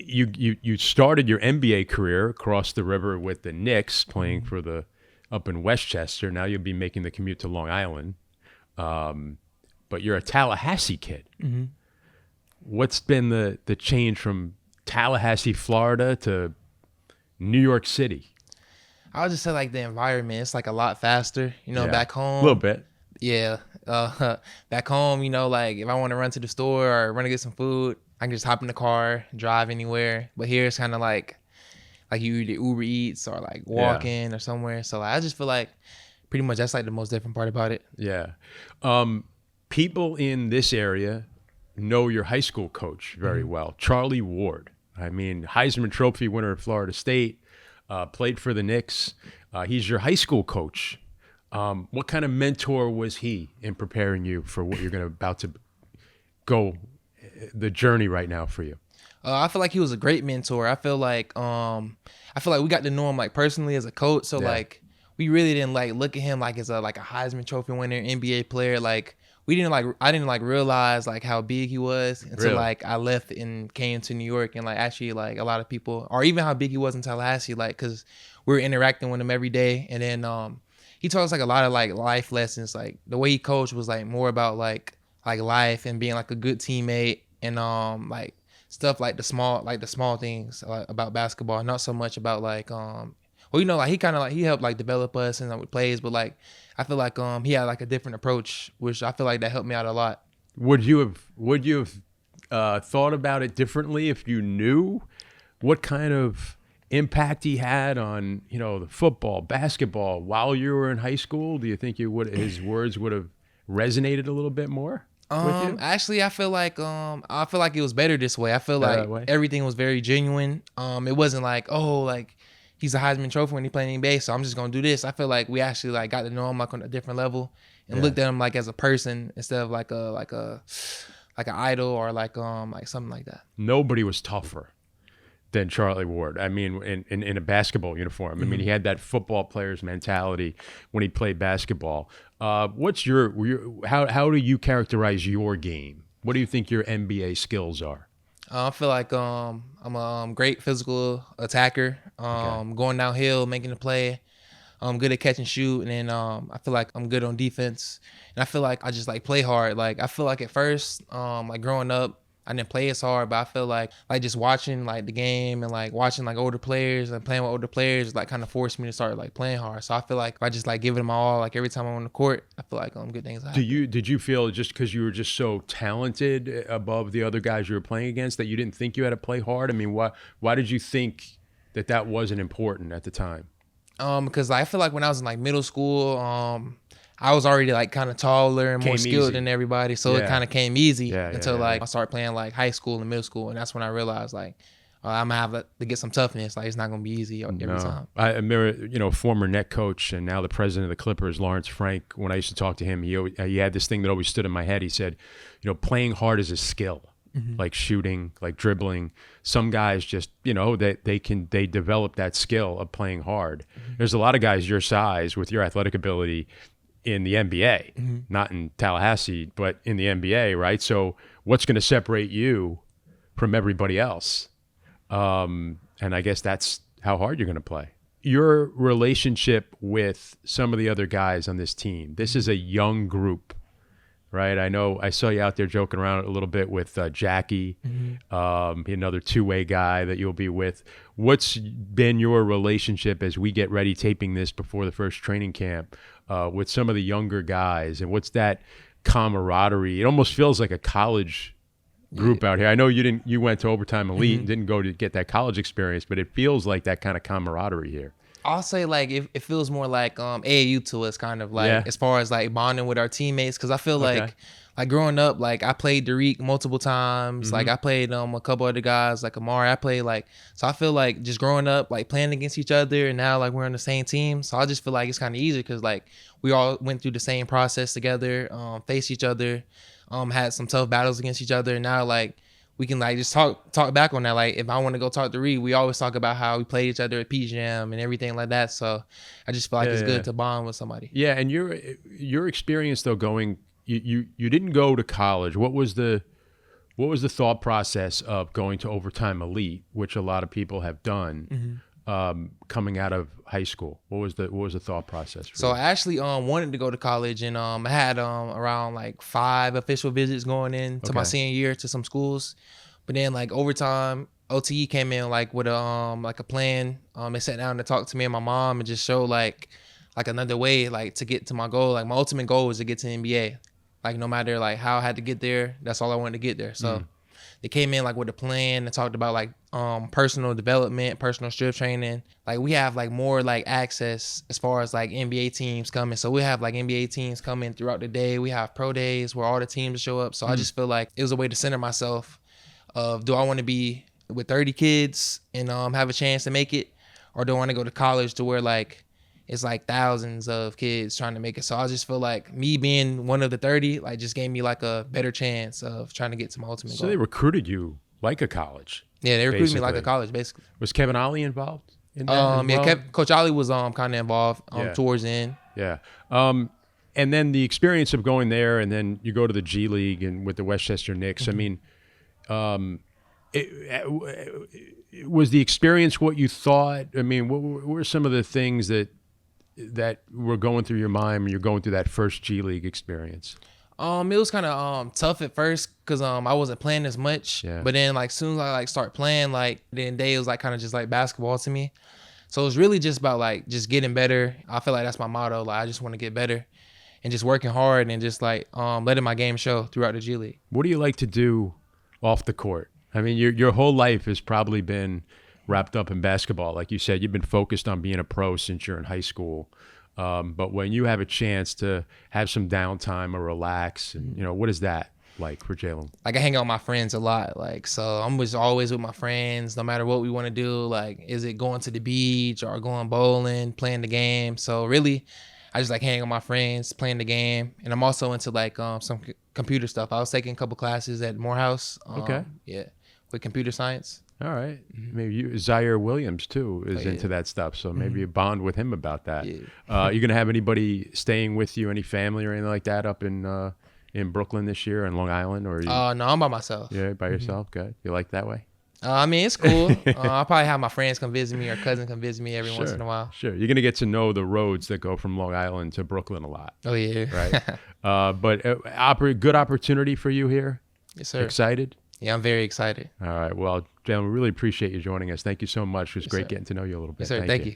you started your NBA career across the river with the Knicks, playing for the up in Westchester. Now you'll be making the commute to Long Island, but you're a Tallahassee kid. Mm-hmm. What's been the change from Tallahassee, Florida, to New York City? I would just say like the environment. It's like a lot faster, back home. A little bit. Yeah. Back home, like if I want to run to the store or run to get some food, I can just hop in the car, drive anywhere. But here it's kind of like you either Uber Eats or like walking or somewhere. So like, I just feel like pretty much that's like the most different part about it. Yeah. People in this area know your high school coach very well, Charlie Ward. I mean, Heisman Trophy winner at Florida State, played for the Knicks. He's your high school coach. What kind of mentor was he in preparing you for what you're about to go, the journey right now for you? I feel like he was a great mentor. I feel like we got to know him like personally as a coach. So like we really didn't like look at him like as a Heisman Trophy winner, NBA player. Like I didn't realize like how big he was until like I left and came to New York, and like actually like a lot of people, or even how big he was in Tallahassee, like because we were interacting with him every day. And then he taught us like a lot of like life lessons. Like the way he coached was like more about like life and being like a good teammate, and like stuff like the small things about basketball, not so much about like like he helped like develop us and like with plays, but like I feel like he had like a different approach, which I feel like that helped me out a lot. Would you have thought about it differently if you knew what kind of impact he had on the football, basketball while you were in high school? Do you think his words would have resonated a little bit more with you? Actually, I feel like it was better this way. I feel like everything was very genuine. It wasn't like, oh, like he's a Heisman Trophy when he played NBA, so I'm just gonna do this. I feel like we actually like got to know him like on a different level and looked at him like as a person instead of like an idol or like something like that. Nobody was tougher than Charlie Ward. I mean, in a basketball uniform. I mean, he had that football player's mentality when he played basketball. What's how do you characterize your game? What do you think your NBA skills are? I feel like I'm a great physical attacker. Going downhill, making the play. I'm good at catch and shoot, and then I feel like I'm good on defense. And I feel like I just like play hard. Like I feel like at first, like growing up, I didn't play as hard, but I feel like just watching like the game and like watching like older players and playing with older players like kind of forced me to start like playing hard. So I feel like if I just like give it my all, like every time I'm on the court, I feel like good things happen. Did you feel just because you were just so talented above the other guys you were playing against that you didn't think you had to play hard? I mean, why did you think that wasn't important at the time? Because I feel like when I was in like middle school, I was already like kind of taller and more skilled than everybody, so it kind of came easy until like I started playing like high school and middle school, and that's when I realized like I'm gonna have to get some toughness. Like it's not gonna be easy every time. I remember, former net coach and now the president of the Clippers, Lawrence Frank. When I used to talk to him, he had this thing that always stood in my head. He said, playing hard is a skill, like shooting, like dribbling. Some guys just, they develop that skill of playing hard. There's a lot of guys your size with your athletic ability in the NBA, not in Tallahassee, but in the NBA, right? So what's going to separate you from everybody else? And I guess that's how hard you're going to play. Your relationship with some of the other guys on this team, this is a young group, right? I know I saw you out there joking around a little bit with Jackie, another two-way guy that you'll be with. What's been your relationship as we get ready taping this before the first training camp with some of the younger guys, and what's that camaraderie? It almost feels like a college group out here. I know you went to Overtime Elite and didn't go to get that college experience, but it feels like that kind of camaraderie here. I'll say like it feels more like AAU to us, kind of like as far as like bonding with our teammates, because I feel like growing up, like I played Derek multiple times, like I played a couple other guys like Amari. I played so I feel like just growing up like playing against each other, and now like we're on the same team, so I just feel like it's kind of easier because like we all went through the same process together, faced each other, had some tough battles against each other, and now like we can like just talk back on that. Like if I want to go talk to Reed, we always talk about how we played each other at P Jam and everything like that. So I just feel like it's good to bond with somebody. Yeah, and your experience though, going, you didn't go to college. What was the What was the thought process of going to overtime elite, which a lot of people have done, coming out of high school? What was the thought process? So I actually wanted to go to college, and I had around like 5 official visits going into my senior year to some schools, but then like overtime OTE came in like with a plan. They sat down to talk to me and my mom and just show like another way like to get to my goal. Like my ultimate goal was to get to the NBA. Like no matter like how I had to get there, that's all I wanted to get there. So they came in like with a plan and talked about like personal development, personal strength training. Like we have like more like access as far as like NBA teams coming. So we have like NBA teams coming throughout the day. We have pro days where all the teams show up. So I just feel like it was a way to center myself of, do I want to be with 30 kids and have a chance to make it, or do I want to go to college to where like it's like thousands of kids trying to make it? So I just feel like me being one of the 30 like just gave me like a better chance of trying to get to my ultimate goal. So they recruited you like a college. Yeah, they recruited me like a college, basically. Was Kevin Ollie involved in that? Yeah, Coach Ollie was kind of involved towards the end. Yeah. And then the experience of going there, and then you go to the G League and with the Westchester Knicks. I mean, was the experience what you thought? I mean, what were some of the things that were going through your mind when you're going through that first G League experience? It was kind of tough at first because I wasn't playing as much. Yeah. But then like soon as I like start playing, like then day was like kind of just like basketball to me. So it was really just about like just getting better. I feel like that's my motto. Like I just want to get better and just working hard and just like letting my game show throughout the G League. What do you like to do off the court? I mean, your whole life has probably been wrapped up in basketball. Like you said, you've been focused on being a pro since you're in high school. But when you have a chance to have some downtime or relax, and, what is that like for Jaylen? Like I hang out with my friends a lot. Like, so I'm just always with my friends, no matter what we want to do. Like, is it going to the beach or going bowling, playing the game? So really, I just like hanging with my friends, playing the game. And I'm also into like some computer stuff. I was taking a couple classes at Morehouse. Yeah, with computer science. All right. Maybe Zaire Williams, too, is into that stuff. So maybe you bond with him about that. Yeah. You going to have anybody staying with you, any family or anything like that up in Brooklyn this year and Long Island? Or no, I'm by myself. Yeah, by yourself? Good. You like that way? I mean, it's cool. I'll probably have my friends come visit me or cousin come visit me every once in a while. Sure. You're going to get to know the roads that go from Long Island to Brooklyn a lot. Oh, yeah. Right. But good opportunity for you here? Yes, sir. Excited? Yeah, I'm very excited. All right. Well, Jaylen, we really appreciate you joining us. Thank you so much. It was great getting to know you a little bit. Yes, sir. Thank you.